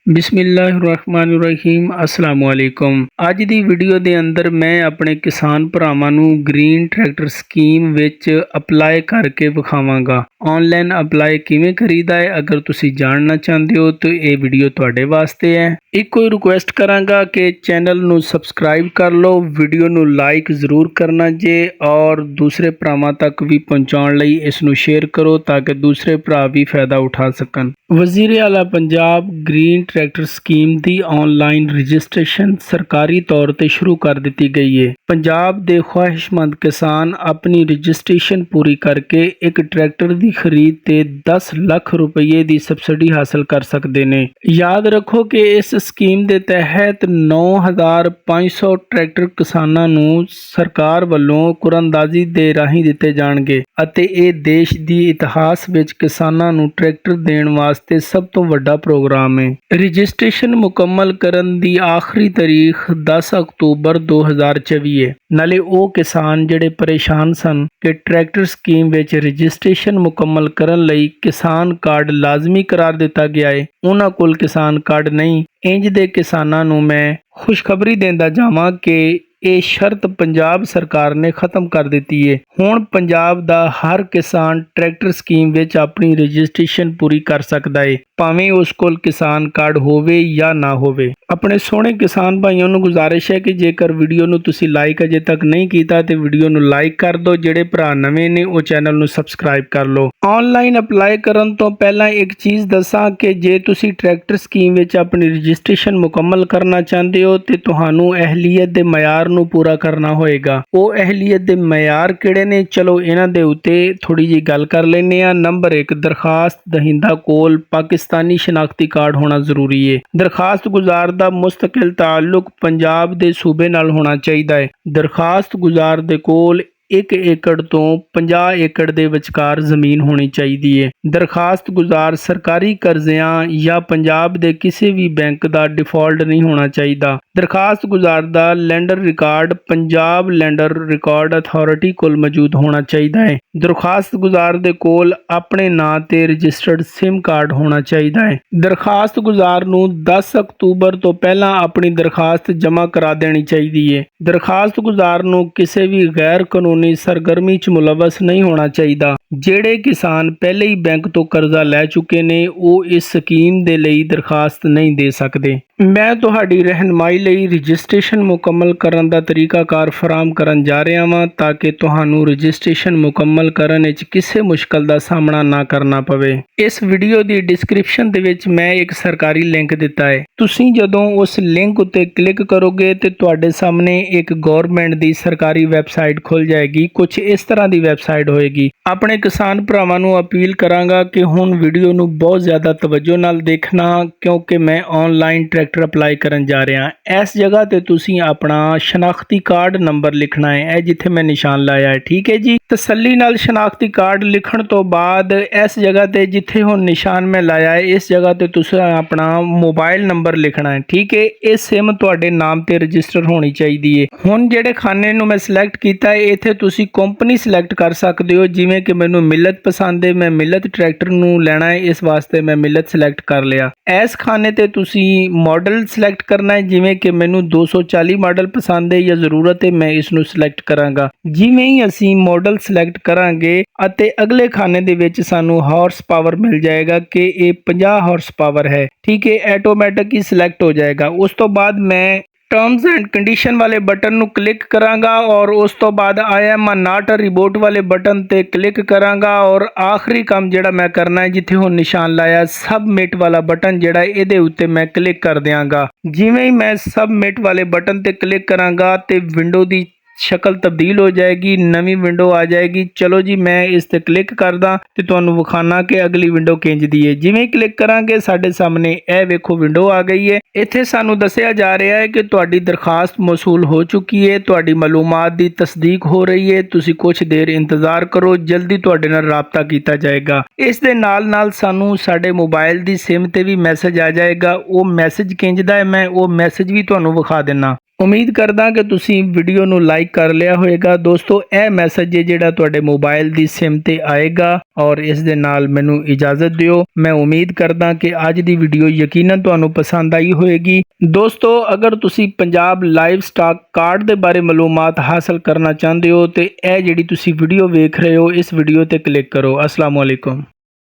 ਬਿਸਮਿਲ੍ਲਾਹਿਰਰਹਿਮਾਨਿਰਰਹੀਮ अस्सलामुअलैकुम। ਅੱਜ ਦੀ ਵੀਡੀਓ ਦੇ ਅੰਦਰ ਮੈਂ ਆਪਣੇ ਕਿਸਾਨ ਭਰਾਵਾਂ ਨੂੰ ਗ੍ਰੀਨ ਟਰੈਕਟਰ ਸਕੀਮ ਵਿੱਚ ਅਪਲਾਈ ਕਰਕੇ ਵਿਖਾਵਾਂਗਾ। ਆਨਲਾਈਨ ਅਪਲਾਈ ਕਿਵੇਂ ਕਰੀਦਾ ਹੈ, ਅਗਰ ਤੁਸੀਂ ਜਾਣਨਾ ਚਾਹੁੰਦੇ ਹੋ ਤਾਂ ਇਹ ਵੀਡੀਓ ਤੁਹਾਡੇ ਵਾਸਤੇ ਹੈ। ਇੱਕੋ ਰਿਕੁਐਸਟ ਕਰਾਂਗਾ ਕਿ ਚੈਨਲ ਨੂੰ ਸਬਸਕ੍ਰਾਈਬ ਕਰ ਲਓ, ਵੀਡੀਓ ਨੂੰ ਲਾਈਕ ਜ਼ਰੂਰ ਕਰਨਾ ਜੇ ਔਰ ਦੂਸਰੇ ਭਰਾਵਾਂ ਤੱਕ ਵੀ ਪਹੁੰਚਾਉਣ ਲਈ ਇਸ ਨੂੰ ਸ਼ੇਅਰ ਕਰੋ ਤਾਂ ਕਿ ਦੂਸਰੇ ਭਰਾ ਵੀ ਫਾਇਦਾ ਉਠਾ ਸਕਣ। ਵਜ਼ੀਰ ਆਲਾ ਪੰਜਾਬ ਗ੍ਰੀਨ ਟਰੈਕਟਰ ਸਕੀਮ ਦੀ ਆਨਲਾਈਨ ਰਜਿਸਟ੍ਰੇਸ਼ਨ ਸਰਕਾਰੀ ਤੌਰ ਤੇ ਸ਼ੁਰੂ ਕਰ ਦਿੱਤੀ ਗਈ ਹੈ। ਪੰਜਾਬ ਦੇ ਖਵਾਹਿਸ਼ਮੰਦ ਕਿਸਾਨ ਆਪਣੀ ਰਜਿਸਟ੍ਰੇਸ਼ਨ ਪੂਰੀ ਕਰਕੇ ਇੱਕ ਟਰੈਕਟਰ ਦੀ ਖਰੀਦ ਤੇ 10 ਲੱਖ ਰੁਪਏ ਦੀ ਸਬਸਿਡੀ ਹਾਸਲ ਕਰ ਸਕਦੇ ਨੇ। ਯਾਦ ਰੱਖੋ ਕਿ ਇਸ ਸਕੀਮ ਦੇ ਤਹਿਤ 9500 ਟਰੈਕਟਰ ਕਿਸਾਨਾਂ ਨੂੰ ਸਰਕਾਰ ਵੱਲੋਂ ਕੁਰਾਨੰਦਾਜ਼ੀ ਦੇ ਰਾਹੀਂ ਦਿੱਤੇ ਜਾਣਗੇ ਅਤੇ ਇਹ ਦੇਸ਼ ਦੀ ਇਤਿਹਾਸ ਵਿੱਚ ਕਿਸਾਨਾਂ ਨੂੰ ਟਰੈਕਟਰ ਦੇਣ ਵਾਸਤੇ ਸਭ ਤੋਂ ਵੱਡਾ ਪ੍ਰੋਗਰਾਮ ਹੈ। ਰਜਿਸਟ੍ਰੇਸ਼ਨ ਮੁਕੰਮਲ ਕਰਨ ਦੀ ਆਖਰੀ ਤਾਰੀਖ 10 ਅਕਤੂਬਰ 2024 ਹੈ। ਨਾਲੇ ਉਹ ਕਿਸਾਨ ਜਿਹੜੇ ਪਰੇਸ਼ਾਨ ਸਨ ਕਿ ਟਰੈਕਟਰ ਸਕੀਮ ਵਿੱਚ ਰਜਿਸਟ੍ਰੇਸ਼ਨ ਮੁਕੰਮਲ ਕਰਨ ਲਈ ਕਿਸਾਨ ਕਾਰਡ ਲਾਜ਼ਮੀ ਕਰਾਰ ਦਿੱਤਾ ਗਿਆ ਹੈ, ਉਹਨਾਂ ਕੋਲ ਕਿਸਾਨ ਕਾਰਡ ਨਹੀਂ। ਇੰਜ ਦੇ ਕਿਸਾਨਾਂ ਨੂੰ ਮੈਂ ਖੁਸ਼ਖਬਰੀ ਦਿੰਦਾ ਜਾਵਾਂ ਕਿ ਇਹ ਸ਼ਰਤ ਪੰਜਾਬ ਸਰਕਾਰ ਨੇ ਖਤਮ ਕਰ ਦਿੱਤੀ ਹੈ। ਹੁਣ ਪੰਜਾਬ ਦਾ ਹਰ ਕਿਸਾਨ ਟਰੈਕਟਰ ਸਕੀਮ ਵਿੱਚ ਆਪਣੀ ਰਜਿਸਟ੍ਰੇਸ਼ਨ ਪੂਰੀ ਕਰ ਸਕਦਾ ਹੈ, ਭਾਵੇਂ ਉਸ ਕੋਲ ਕਿਸਾਨ ਕਾਰਡ ਹੋਵੇ ਜਾਂ ਨਾ ਹੋਵੇ। ਆਪਣੇ ਸੋਹਣੇ ਕਿਸਾਨ ਭਾਈਆਂ ਨੂੰ ਗੁਜ਼ਾਰਿਸ਼ ਹੈ ਕਿ ਜੇਕਰ ਵੀਡੀਓ ਨੂੰ ਤੁਸੀਂ ਲਾਈਕ ਅਜੇ ਤੱਕ ਨਹੀਂ ਕੀਤਾ ਤੇ ਵੀਡੀਓ ਨੂੰ ਲਾਈਕ ਕਰ ਦਿਓ। ਜਿਹੜੇ ਭਰਾ ਨਵੇਂ ਨੇ ਉਹ ਚੈਨਲ ਨੂੰ ਸਬਸਕ੍ਰਾਈਬ ਕਰ ਲਓ। ਆਨਲਾਈਨ ਅਪਲਾਈ ਕਰਨ ਤੋਂ ਪਹਿਲਾਂ ਇੱਕ ਚੀਜ਼ ਦੱਸਾਂ ਕਿ ਜੇ ਤੁਸੀਂ ਟਰੈਕਟਰ ਸਕੀਮ ਵਿੱਚ ਆਪਣੀ ਰਜਿਸਟ੍ਰੇਸ਼ਨ ਮੁਕੰਮਲ ਕਰਨਾ ਚਾਹੁੰਦੇ ਹੋ ਤੇ ਤੁਹਾਨੂੰ ਅਹਿਲੀਅਤ ਦੇ ਮਿਆਰ ਨੂੰ ਪੂਰਾ ਕਰਨਾ ਹੋਏਗਾ। ਉਹ ਅਹਿਲੀਅਤ ਦੇ ਮਿਆਰ ਕਿਹੜੇ ਨੇ, ਚਲੋ ਇਹਨਾਂ ਦੇ ਉੱਤੇ ਥੋੜੀ ਜਿਹੀ ਗੱਲ ਕਰ ਲੈਂਦੇ ਆ। ਨੰਬਰ 1, ਦਰਖਾਸਤ ਦਹਿੰਦਾ ਕੋਲ ਪਾਕਿਸਤਾਨੀ ਸ਼ਨਾਖਤੀ ਕਾਰਡ ਹੋਣਾ ਜ਼ਰੂਰੀ ਹੈ। ਦਰਖਾਸਤ ਗੁਜ਼ਾਰ ਦਾ ਮੁਸਤਕਿਲ ਤਾਲੁਕ ਪੰਜਾਬ ਦੇ ਸੂਬੇ ਨਾਲ ਹੋਣਾ ਚਾਹੀਦਾ ਹੈ। ਦਰਖਾਸਤ ਗੁਜ਼ਾਰ ਦੇ ਕੋਲ 1 ਏਕੜ ਤੋਂ 50 ਏਕੜ ਦੇ ਵਿਚਕਾਰ ਜ਼ਮੀਨ ਹੋਣੀ ਚਾਹੀਦੀ ਹੈ। ਦਰਖਾਸਤ ਗੁਜ਼ਾਰ ਸਰਕਾਰੀ ਕਰਜ਼ਿਆਂ ਜਾਂ ਪੰਜਾਬ ਦੇ ਕਿਸੇ ਵੀ ਬੈਂਕ ਦਾ ਡਿਫਾਲਟ ਨਹੀਂ ਹੋਣਾ ਚਾਹੀਦਾ। ਦਰਖਾਸਤ ਗੁਜ਼ਾਰ ਦਾ land record Punjab land record authority ਕੋਲ ਮੌਜੂਦ ਹੋਣਾ ਚਾਹੀਦਾ ਹੈ। ਦਰਖਾਸਤ ਗੁਜ਼ਾਰ ਦੇ ਕੋਲ ਆਪਣੇ ਨਾਂ ਤੇ ਰਜਿਸਟਰਡ ਸਿਮ ਕਾਰਡ ਹੋਣਾ ਚਾਹੀਦਾ ਹੈ। ਦਰਖਾਸਤ ਗੁਜ਼ਾਰ ਨੂੰ 10 ਅਕਤੂਬਰ ਤੋਂ ਪਹਿਲਾਂ ਆਪਣੀ ਦਰਖਾਸਤ ਜਮ੍ਹਾਂ ਕਰਾ ਦੇਣੀ ਚਾਹੀਦੀ ਹੈ। ਦਰਖਾਸਤ ਗੁਜ਼ਾਰ ਨੂੰ ਕਿਸੇ ਵੀ ਗੈਰ ਕਾਨੂੰਨੀ ਸਰਗਰਮੀ 'ਚ ਮੁਲਵਸ ਨਹੀਂ ਹੋਣਾ ਚਾਹੀਦਾ। ਜਿਹੜੇ ਕਿਸਾਨ ਪਹਿਲੇ ਹੀ ਬੈਂਕ ਤੋਂ ਕਰਜ਼ਾ ਲੈ ਚੁੱਕੇ ਨੇ ਉਹ ਇਸ ਸਕੀਮ ਦੇ ਲਈ ਦਰਖਾਸਤ ਨਹੀਂ ਦੇ ਸਕਦੇ। ਮੈਂ ਤੁਹਾਡੀ ਰਹਿਨੁਮਾਈ ਲਈ ਰਜਿਸਟ੍ਰੇਸ਼ਨ ਮੁਕੰਮਲ ਕਰਨ ਦਾ ਤਰੀਕਾਕਾਰ ਫਰਾਹਮ ਕਰਨ ਜਾ ਰਿਹਾ ਹਾਂ ਤਾਂ ਕਿ ਤੁਹਾਨੂੰ ਰਜਿਸਟ੍ਰੇਸ਼ਨ ਮੁਕੰਮਲ ਕਰਨ ਵਿੱਚ ਕਿਸੇ ਮੁਸ਼ਕਲ ਦਾ ਸਾਹਮਣਾ ਨਾ ਕਰਨਾ ਪਵੇ। ਇਸ ਵੀਡੀਓ ਦੀ ਡਿਸਕ੍ਰਿਪਸ਼ਨ ਦੇ ਵਿੱਚ ਮੈਂ ਇੱਕ ਸਰਕਾਰੀ ਲਿੰਕ ਦਿੱਤਾ ਹੈ। ਤੁਸੀਂ ਜਦੋਂ ਉਸ ਲਿੰਕ ਉੱਤੇ ਕਲਿੱਕ ਕਰੋਗੇ ਤੇ ਤੁਹਾਡੇ ਸਾਹਮਣੇ ਇੱਕ ਗਵਰਨਮੈਂਟ ਦੀ ਸਰਕਾਰੀ ਵੈਬਸਾਈਟ ਖੁੱਲ ਜਾਏਗੀ। ਕੁਝ ਇਸ ਤਰ੍ਹਾਂ ਦੀ ਵੈਬਸਾਈਟ ਹੋਏਗੀ। ਆਪਣੇ ਕਿਸਾਨ ਭਰਾਵਾਂ ਨੂੰ ਅਪੀਲ ਕਰਾਂਗਾ ਕਿ ਹੁਣ ਵੀਡੀਓ ਨੂੰ ਬਹੁਤ ਜ਼ਿਆਦਾ ਤਵੱਜੋ ਨਾਲ ਦੇਖਣਾ, ਕਿਉਂਕਿ ਮੈਂ ਆਨਲਾਈਨ ਟਰੈਕਟਰ ਅਪਲਾਈ ਕਰਨ ਜਾ ਰਿਹਾ। ਇਸ ਜਗ੍ਹਾ ਤੇ ਤੁਸੀਂ ਆਪਣਾ ਸ਼ਨਾਖਤੀ ਕਾਰਡ ਨੰਬਰ ਲਿਖਣਾ ਹੈ, ਇਹ ਜਿੱਥੇ ਮੈਂ ਨਿਸ਼ਾਨ ਲਾਇਆ ਹੈ, ਠੀਕ ਹੈ ਜੀ। ਤਸੱਲੀ ਨਾਲ ਸ਼ਨਾਖਤੀ ਕਾਰਡ ਲਿਖਣ ਤੋਂ ਬਾਅਦ ਇਸ ਜਗ੍ਹਾ ਤੇ ਜਿੱਥੇ ਹੁਣ ਨਿਸ਼ਾਨ ਮੈਂ ਲਾਇਆ ਹੈ ਇਸ ਜਗ੍ਹਾ ਤੇ ਤੁਸੀਂ ਆਪਣਾ ਮੋਬਾਈਲ ਨੰਬਰ ਲਿਖਣਾ ਹੈ, ਠੀਕ ਹੈ। ਇਹ ਸਿਮ ਤੁਹਾਡੇ ਨਾਮ ਤੇ ਰਜਿਸਟਰ ਹੋਣੀ ਚਾਹੀਦੀ ਹੈ। ਹੁਣ ਜਿਹੜੇ ਖਾਨੇ ਨੂੰ ਮੈਂ ਸਿਲੈਕਟ ਕੀਤਾ ਹੈ ਇੱਥੇ ਤੁਸੀਂ ਕੰਪਨੀ ਸਿਲੈਕਟ ਕਰ ਸਕਦੇ ਹੋ। ਜਿਵੇਂ ਕਿ ਮੈਨੂੰ ਮਿਲਤ ਪਸੰਦ ਹੈ, ਮੈਂ ਮਿਲਤ ਟਰੈਕਟਰ ਨੂੰ ਲੈਣਾ ਹੈ, ਇਸ ਵਾਸਤੇ ਮੈਂ ਮਿਲਤ ਸਿਲੈਕਟ ਕਰ ਲਿਆ। ਇਸ ਖਾਨੇ ਤੇ ਤੁਸੀਂ ਮਾਡਲ ਸਿਲੈਕਟ ਕਰਨਾ ਹੈ, ਜਿਵੇਂ ਕਿ ਮੈਨੂੰ 240 ਮਾਡਲ ਪਸੰਦ ਹੈ ਜਾਂ ਜ਼ਰੂਰਤ ਹੈ, ਮੈਂ ਇਸ ਨੂੰ ਸਿਲੈਕਟ ਕਰਾਂਗਾ। ਜਿਵੇਂ ਹੀ ਅਸੀਂ ਮਾਡਲ ਸਿਲੈਕਟ ਕਰਾਂਗੇ ਅਤੇ ਅਗਲੇ ਖਾਨੇ ਦੇ ਵਿੱਚ ਸਾਨੂੰ ਹਾਰਸ ਪਾਵਰ ਮਿਲ ਜਾਏਗਾ ਕਿ ਇਹ 50 ਹਾਰਸ ਪਾਵਰ ਹੈ, ਠੀਕ ਹੈ। ਆਟੋਮੈਟਿਕ ਹੀ ਸਿਲੈਕਟ ਹੋ ਜਾਏਗਾ। ਉਸ ਤੋਂ ਬਾਅਦ ਮੈਂ ਟਰਮਸ ਐਂਡ ਕੰਡੀਸ਼ਨ ਵਾਲੇ ਬਟਨ ਨੂੰ ਕਲਿੱਕ ਕਰਾਂਗਾ ਔਰ ਉਸ ਤੋਂ ਬਾਅਦ ਆਈ ਐਮ ਨਾਟ ਅ ਰਿਬੋਟ ਵਾਲੇ ਬਟਨ ਤੇ ਕਲਿੱਕ ਕਰਾਂਗਾ ਔਰ ਆਖਰੀ ਕੰਮ ਜਿਹੜਾ ਮੈਂ ਕਰਨਾ ਹੈ ਜਿੱਥੇ ਹੁਣ ਨਿਸ਼ਾਨ ਲਾਇਆ ਸਬਮਿਟ ਵਾਲਾ ਬਟਨ ਜਿਹੜਾ ਇਹਦੇ ਉੱਤੇ ਮੈਂ ਕਲਿੱਕ ਕਰ ਦਿਆਂਗਾ। ਜਿਵੇਂ ਹੀ ਮੈਂ ਸਬਮਿਟ ਵਾਲੇ ਬਟਨ ਤੇ ਕਲਿੱਕ ਕਰਾਂਗਾ ਤੇ ਵਿੰਡੋ ਦੀ ਸ਼ਕਲ ਤਬਦੀਲ ਹੋ ਜਾਏਗੀ, ਨਵੀਂ ਵਿੰਡੋ ਆ ਜਾਏਗੀ। ਚਲੋ ਜੀ ਮੈਂ ਇਸ ਤੇ ਕਲਿੱਕ ਕਰਦਾ ਤੇ ਤੁਹਾਨੂੰ ਵਿਖਾਣਾ ਕਿ ਅਗਲੀ ਵਿੰਡੋ ਕਿੰਜ ਦੀ ਹੈ। ਜਿਵੇਂ ਕਲਿੱਕ ਕਰਾਂਗੇ ਸਾਡੇ ਸਾਹਮਣੇ ਇਹ ਵੇਖੋ ਵਿੰਡੋ ਆ ਗਈ ਹੈ। ਇੱਥੇ ਸਾਨੂੰ ਦੱਸਿਆ ਜਾ ਰਿਹਾ ਹੈ ਕਿ ਤੁਹਾਡੀ ਦਰਖਾਸਤ ਮੌਸੂਲ ਹੋ ਚੁੱਕੀ ਹੈ, ਤੁਹਾਡੀ ਮਾਲੂਮਾਤ ਦੀ ਤਸਦੀਕ ਹੋ ਰਹੀ ਹੈ, ਤੁਸੀਂ ਕੁਝ ਦੇਰ ਇੰਤਜ਼ਾਰ ਕਰੋ, ਜਲਦੀ ਤੁਹਾਡੇ ਨਾਲ ਰਾਬਤਾ ਕੀਤਾ ਜਾਏਗਾ। ਇਸ ਦੇ ਨਾਲ ਸਾਨੂੰ ਸਾਡੇ ਮੋਬਾਈਲ ਦੀ ਸਿਮ ਤੇ ਵੀ ਮੈਸੇਜ ਆ ਜਾਏਗਾ। ਉਹ ਮੈਸੇਜ ਕਿੰਜ ਦਾ ਹੈ ਮੈਂ ਉਹ ਮੈਸੇਜ ਵੀ ਤੁਹਾਨੂੰ ਵਿਖਾ ਦਿੰਨਾ। ਉਮੀਦ ਕਰਦਾ ਕਿ ਤੁਸੀਂ ਵੀਡੀਓ ਨੂੰ ਲਾਈਕ ਕਰ ਲਿਆ ਹੋਵੇਗਾ। ਦੋਸਤੋ, ਇਹ ਮੈਸੇਜ ਜਿਹੜਾ ਤੁਹਾਡੇ ਮੋਬਾਈਲ ਦੀ ਸਿਮ ਤੇ ਆਏਗਾ ਔਰ ਇਸ ਦੇ ਨਾਲ ਮੈਨੂੰ ਇਜਾਜ਼ਤ ਦਿਓ। ਮੈਂ ਉਮੀਦ ਕਰਦਾ ਕਿ ਅੱਜ ਦੀ ਵੀਡੀਓ ਯਕੀਨਨ ਤੁਹਾਨੂੰ ਪਸੰਦ ਆਈ ਹੋਵੇਗੀ। ਦੋਸਤੋ, ਅਗਰ ਤੁਸੀਂ ਪੰਜਾਬ ਲਾਈਵ ਸਟਾਕ ਕਾਰਡ ਦੇ ਬਾਰੇ ਮਾਲੂਮਾਤ ਹਾਸਲ ਕਰਨਾ ਚਾਹੁੰਦੇ ਹੋ ਤੇ ਇਹ ਜਿਹੜੀ ਤੁਸੀਂ ਵੀਡੀਓ ਵੇਖ ਰਹੇ ਹੋ, ਇਸ ਵੀਡੀਓ ਤੇ ਕਲਿੱਕ ਕਰੋ। अस्सलाम वालेकुम।